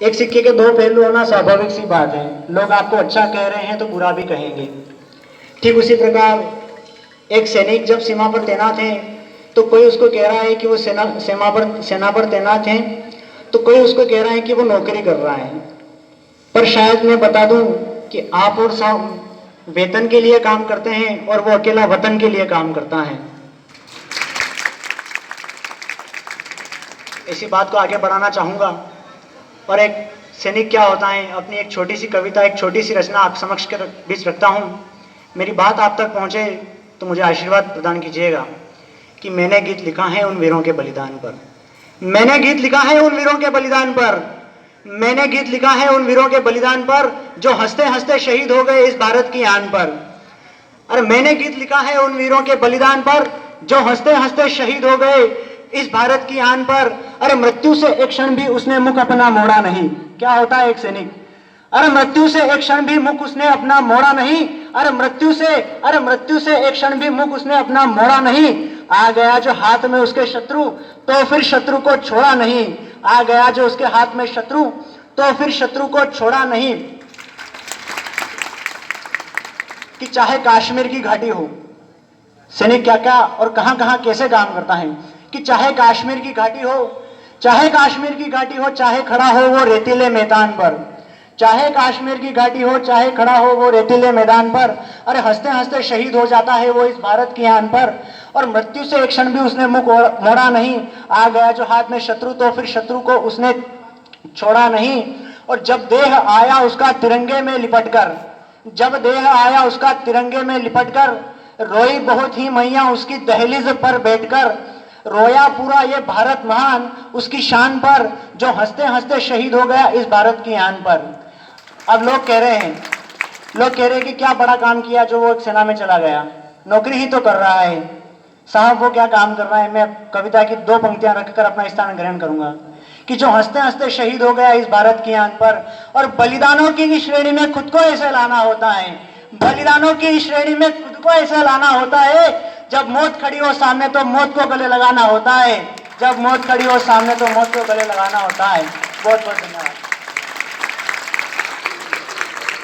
एक सिक्के के दो पहलू होना स्वाभाविक सी बात है। लोग आपको अच्छा कह रहे हैं तो बुरा भी कहेंगे। ठीक उसी प्रकार एक सैनिक जब सीमा पर तैनात है तो कोई उसको कह रहा है कि वो सेना पर तैनात है, तो कोई उसको कह रहा है कि वो नौकरी कर रहा है। पर शायद मैं बता दूं कि आप और सब वेतन के लिए काम करते हैं और वो अकेला वतन के लिए काम करता है। इसी बात को आगे बढ़ाना चाहूँगा और एक सैनिक क्या होता है अपनी एक छोटी सी कविता, एक छोटी सी रचना आप समक्ष के बीच रखता हूँ। मेरी बात आप तक पहुँचे तो मुझे आशीर्वाद प्रदान कीजिएगा कि मैंने गीत लिखा है उन वीरों के बलिदान पर। मैंने गीत लिखा है उन वीरों के बलिदान पर। मैंने गीत लिखा है उन वीरों के बलिदान पर जो हंसते हंसते शहीद हो गए इस भारत की आन पर। अरे मैंने गीत लिखा है उन वीरों के बलिदान पर जो हंसते हंसते शहीद हो गए इस भारत की आन पर। अरे मृत्यु से एक क्षण भी उसने मुख अपना मोड़ा नहीं। क्या होता है एक सैनिक? अरे मृत्यु से एक क्षण भी मुख उसने अपना मोड़ा नहीं। अरे मृत्यु से एक क्षण भी मुख उसने अपना मोड़ा नहीं। आ गया जो हाथ में उसके शत्रु तो फिर शत्रु को छोड़ा नहीं। आ गया जो उसके हाथ में शत्रु तो फिर शत्रु को छोड़ा नहीं। कि चाहे कश्मीर की घाटी हो, सैनिक क्या क्या और कहां कहां कैसे काम करता है। कि चाहे कश्मीर की घाटी हो, चाहे कश्मीर की घाटी हो, चाहे खड़ा हो वो रेतीले मैदान पर। चाहे कश्मीर की घाटी हो, चाहे खड़ा हो वो रेतीले मैदान पर। अरे हंसते हंसते शहीद हो जाता है वो इस भारत की आन पर। और मृत्यु से एक क्षण भी उसने मुख मोड़ा नहीं। आ गया जो हाथ में शत्रु तो फिर शत्रु को उसने छोड़ा नहीं। और जब देह आया उसका तिरंगे में लिपटकर, जब देह आया उसका तिरंगे में लिपटकर, रोई बहुत ही मैया उसकी दहलीज पर बैठकर। रोया पूरा ये भारत महान उसकी शान पर जो हंसते हंसते शहीद हो गया इस भारत की आन पर। अब लोग कह रहे हैं कि क्या बड़ा काम किया जो वो सेना में चला गया, नौकरी ही तो कर रहा है। साहब वो क्या काम कर रहा है, मैं कविता की दो पंक्तियां रखकर अपना स्थान ग्रहण करूंगा। कि जो हंसते हंसते शहीद हो गया इस भारत की आन पर। और बलिदानों की श्रेणी में खुद को ऐसे लाना होता है। बलिदानों की श्रेणी में खुद को ऐसे लाना होता है। जब मौत खड़ी हो सामने तो मौत को गले लगाना होता है। जब मौत खड़ी हो सामने तो मौत को गले लगाना होता है। बहुत बहुत धन्यवाद।